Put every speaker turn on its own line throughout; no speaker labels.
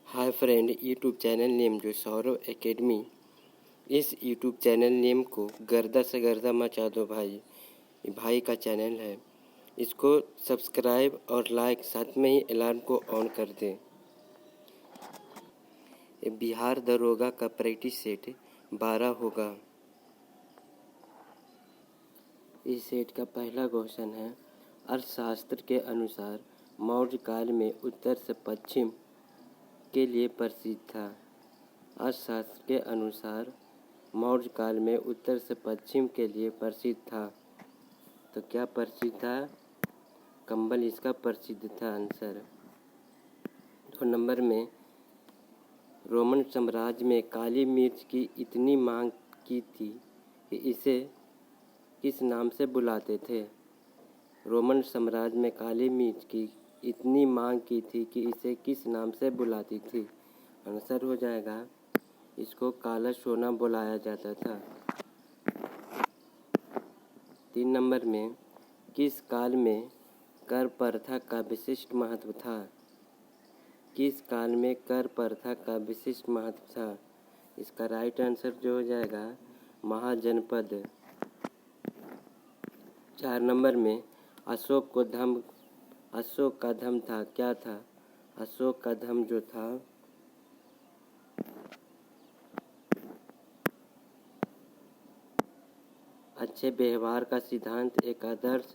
Hi friend, YouTube channel name जो Saurav academy, इस YouTube channel name को गर्दा से गर्दा मचा दो भाई। ये भाई का चैनल है, इसको सब्सक्राइब और लाइक, साथ में ही अलार्म को ऑन कर दें। ये बिहार दरोगा का प्रैक्टिस सेट 12 होगा। इस सेट का पहला क्वेश्चन है, अर्थशास्त्र के अनुसार मौर्य काल में उत्तर से पश्चिम के लिए प्रसिद्ध था। अर्थशास्त्र के अनुसार मौर्य काल में उत्तर से पश्चिम के लिए प्रसिद्ध था। तो क्या प्रसिद्ध था? कंबल इसका प्रसिद्ध था आंसर। 2 नंबर में, रोमन साम्राज्य में काली मिर्च की इतनी मांग की थी कि इसे किस नाम से बुलाते थे? रोमन साम्राज्य में काली मिर्च की इतनी मांग की थी कि इसे किस नाम से बुलाती थी? आंसर हो जाएगा, इसको काला सोना बुलाया जाता था। 3 नंबर में, किस काल में कर प्रथा का विशिष्ट महत्व था? किस काल में कर प्रथा का विशिष्ट महत्व था? इसका राइट आंसर जो हो जाएगा, महाजनपद। 4 नंबर में, अशोक का धर्म था, क्या था? अशोक का धर्म जो था अच्छे व्यवहार का सिद्धांत, एक आदर्श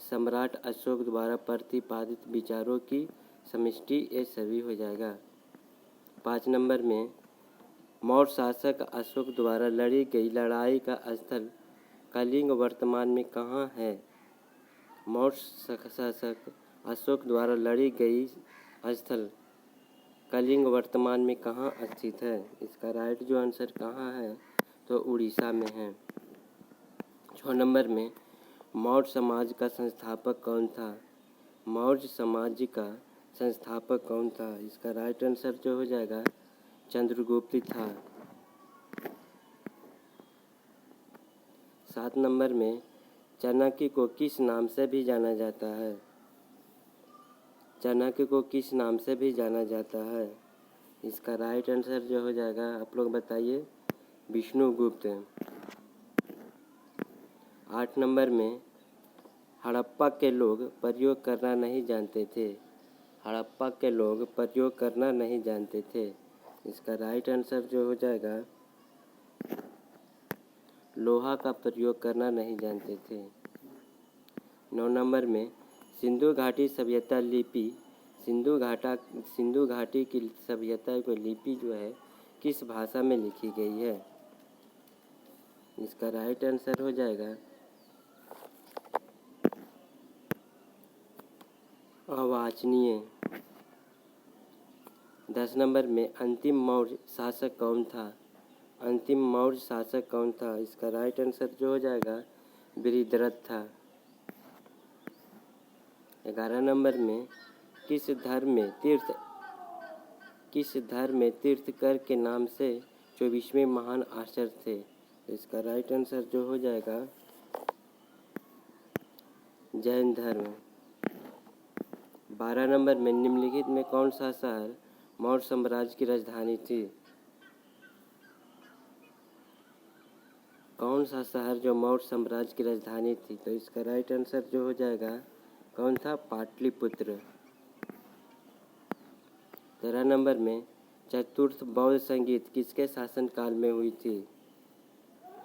सम्राट अशोक द्वारा प्रतिपादित विचारों की समष्टि, ये सभी हो जाएगा। 5 नंबर में, मौर्य शासक अशोक द्वारा लड़ी गई लड़ाई का स्थल कलिंग वर्तमान में कहाँ है? मौर्य शासक अशोक द्वारा लड़ी गई स्थल कलिंग वर्तमान में कहाँ स्थित है? इसका राइट जो आंसर कहाँ है, तो उड़ीसा में है। 6 नंबर में, मौर्य समाज का संस्थापक कौन था? मौर्य समाज का संस्थापक कौन था? इसका राइट आंसर जो हो जाएगा, चंद्रगुप्त था। 7 नंबर में, चाणक्य को किस नाम से भी जाना जाता है? चाणक्य को किस नाम से भी जाना जाता है? इसका राइट आंसर जो हो जाएगा, आप लोग बताइए, विष्णुगुप्त। 8 नंबर में, हड़प्पा के लोग प्रयोग करना नहीं जानते थे। हड़प्पा के लोग प्रयोग करना नहीं जानते थे। इसका राइट आंसर जो हो जाएगा, लोहा का प्रयोग करना नहीं जानते थे। 9 नंबर में, सिंधु घाटी सभ्यता लिपि, सिंधु घाटी की सभ्यता को लिपि जो है किस भाषा में लिखी गई है? इसका राइट आंसर हो जाएगा, अवाचनीय। 10 नंबर में, अंतिम मौर्य शासक कौन था? अंतिम मौर्य शासक कौन था? इसका राइट आंसर जो हो जाएगा, बृहद्रथ था। 11 नंबर में, किस धर्म में तीर्थकर के नाम से 24वें महान आचार्य थे? इसका राइट आंसर जो हो जाएगा, जैन धर्म। 12 नंबर में, निम्नलिखित में कौन सा शहर मौर्य साम्राज्य की राजधानी थी? कौन सा शहर जो मौर्य साम्राज्य की राजधानी थी? तो इसका राइट आंसर जो हो जाएगा, कौन था? पाटलिपुत्र। 13 नंबर में, चतुर्थ बौद्ध संगीत किसके शासनकाल में हुई थी?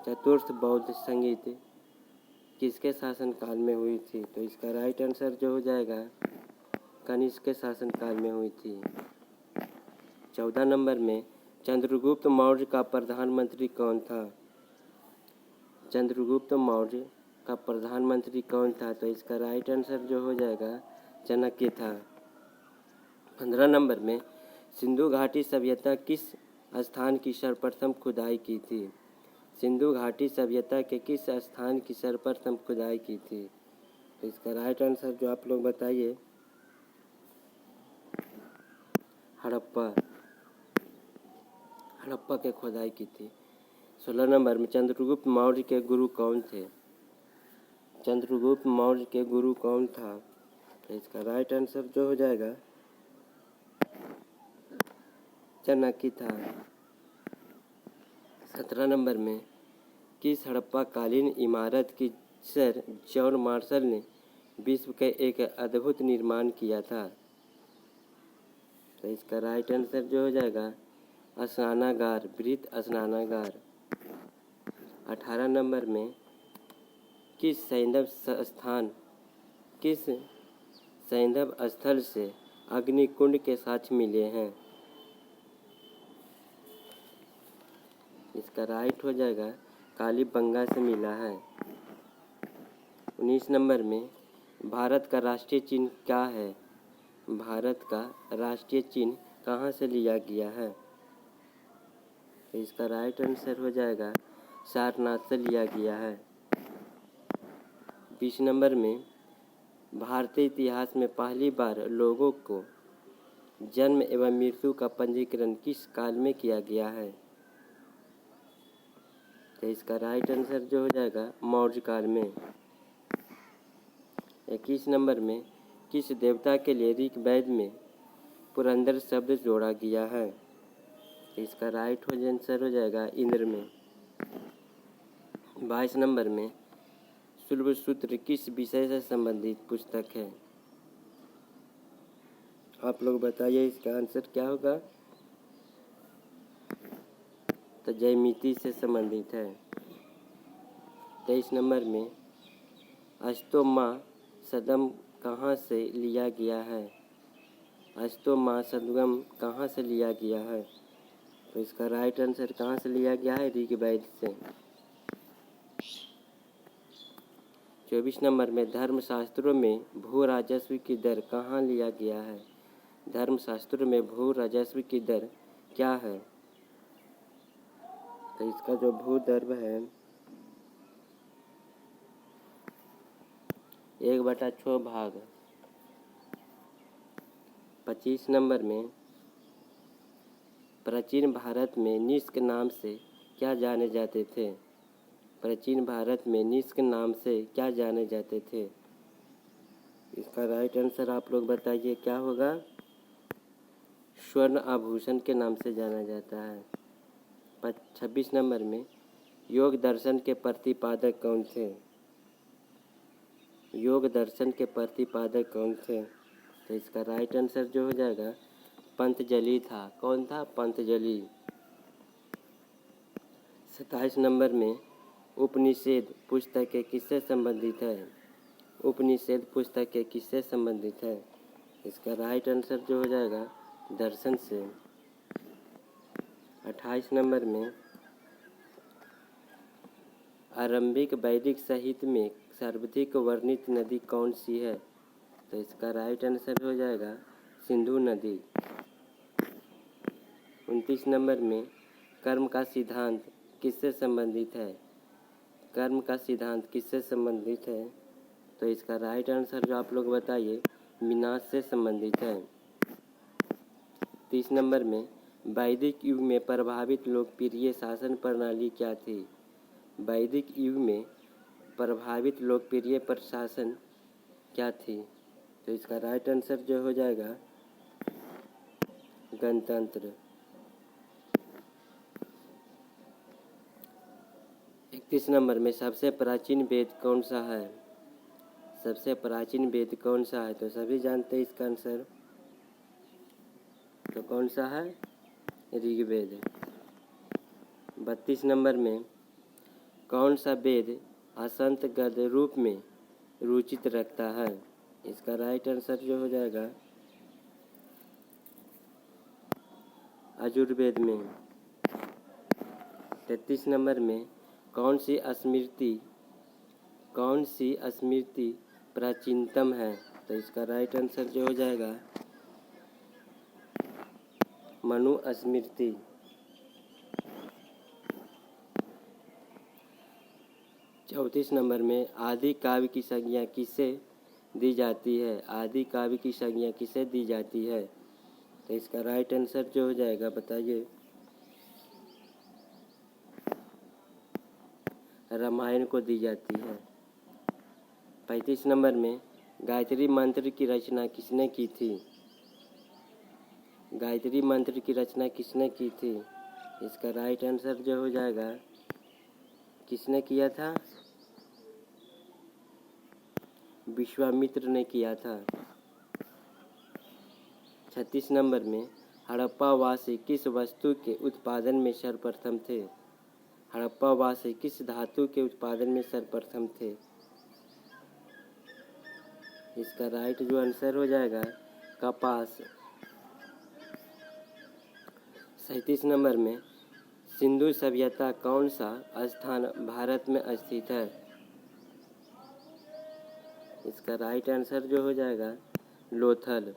चतुर्थ बौद्ध संगीत किसके शासनकाल में हुई थी? तो इसका राइट आंसर जो हो जाएगा, कनिष्क के शासनकाल में हुई थी। 14 नंबर में, चंद्रगुप्त मौर्य का प्रधानमंत्री कौन था? चंद्रगुप्त मौर्य का प्रधानमंत्री कौन था? तो इसका राइट आंसर जो हो जाएगा, चाणक्य था। 15 नंबर में, सिंधु घाटी सभ्यता किस स्थान की सर्वप्रथम खुदाई की थी? सिंधु घाटी सभ्यता के किस स्थान की सर्वप्रथम खुदाई की थी? तो इसका राइट आंसर जो आप लोग बताइए, हड़प्पा की खुदाई की थी। 16 नंबर में, चंद्रगुप्त मौर्य के गुरु कौन थे? चंद्रगुप्त मौर्य के गुरु कौन था? तो इसका राइट आंसर जो हो जाएगा, चाणक्य था। 17 नंबर में किस हड़प्पा-कालीन इमारत की सर जॉन मार्शल ने विश्व का एक अद्भुत निर्माण किया था? तो इसका राइट आंसर जो हो जाएगा स्नानागार, बृहत स्नानागार। 18 नंबर में किस सैंधव स्थल से अग्निकुंड के साक्ष्य मिले हैं? इसका राइट हो जाएगा कालीबंगा से मिला है। 19 नंबर में भारत का राष्ट्रीय चिन्ह क्या है? भारत का राष्ट्रीय चिन्ह कहाँ से लिया गया है? तो इसका राइट आंसर हो जाएगा सारनाथ से लिया गया है। 20 नंबर में भारतीय इतिहास में पहली बार लोगों को जन्म एवं मृत्यु का पंजीकरण किस काल में किया गया है? तो इसका राइट आंसर जो हो जाएगा मौर्य काल में। 21 नंबर में किस देवता के लिए ऋग्वेद में पुरंदर शब्द जोड़ा गया है? तो इसका राइट आंसर हो जाएगा इंद्र में। 22 नंबर में शुल्ब सूत्र किस विषय से संबंधित पुस्तक है? आप लोग बताइए इसका आंसर क्या होगा? तो जयमिति से संबंधित है। 23 नंबर में अस्तोमा सदम कहाँ से लिया गया है? अस्तोमा सदगम कहाँ से लिया गया है? तो इसका राइट आंसर कहाँ से लिया गया है? ऋग्वेद से। 24 नंबर में धर्मशास्त्रों में भू राजस्व की दर कहाँ लिया गया है? धर्मशास्त्रों में भू राजस्व की दर क्या है? तो इसका जो भू दर है 1/6 भाग। 25 नंबर में प्राचीन भारत में निष्क नाम से क्या जाने जाते थे? प्राचीन भारत में निष्क नाम से क्या जाने जाते थे? इसका राइट आंसर आप लोग बताइए क्या होगा? स्वर्ण आभूषण के नाम से जाना जाता है। 26 नंबर में योग दर्शन के प्रतिपादक कौन थे? योग दर्शन के प्रतिपादक कौन थे? तो इसका राइट आंसर जो हो जाएगा पंतजलि था। कौन था? पंतजलि। 27 नंबर में उपनिषद पुस्तक किससे संबंधित है? उपनिषद पुस्तक किससे संबंधित है? इसका राइट आंसर जो हो जाएगा दर्शन से। 28 नंबर में आरंभिक वैदिक साहित्य में सर्वाधिक वर्णित नदी कौन सी है? तो इसका राइट आंसर हो जाएगा सिंधु नदी। 29 नंबर में कर्म का सिद्धांत किससे संबंधित है? कर्म का सिद्धांत किससे संबंधित है? तो इसका राइट आंसर जो आप लोग बताइए विनाश से संबंधित है। 30 नंबर में वैदिक युग में प्रभावित लोकप्रिय शासन प्रणाली क्या थी? वैदिक युग में प्रभावित लोकप्रिय प्रशासन क्या थी? तो इसका राइट आंसर जो हो जाएगा गणतंत्र। 31 नंबर में सबसे प्राचीन वेद कौन सा है? सबसे प्राचीन वेद कौन सा है? तो सभी जानते हैं इसका आंसर। तो कौन सा है? ऋग्वेद। 32 नंबर में कौन सा वेद असंत गद्य रूप में रुचित रखता है? इसका राइट आंसर जो हो जाएगा यजुर्वेद में। 33 नंबर में कौन सी स्मृति प्राचीनतम है? तो इसका राइट आंसर जो हो जाएगा मनु स्मृति। 34 नंबर में आदि काव्य की संज्ञा किसे दी जाती है? आदि काव्य की संज्ञा किसे दी जाती है? तो इसका राइट आंसर जो हो जाएगा बताइए रामायण को दी जाती है। 35 नंबर में गायत्री मंत्र की रचना किसने की थी? गायत्री मंत्र की रचना किसने की थी? इसका राइट आंसर जो हो जाएगा, किसने किया था? विश्वामित्र ने किया था। 36 नंबर में, हड़प्पा वासी किस वस्तु के उत्पादन में सर्वप्रथम थे? हड़प्पा वासी किस धातु के उत्पादन में सर्वप्रथम थे? इसका राइट जो आंसर हो जाएगा, कपास। 37 नंबर में, सिंधु सभ्यता कौन सा स्थान भारत में स्थित है? इसका राइट आंसर जो हो जाएगा, लोथल।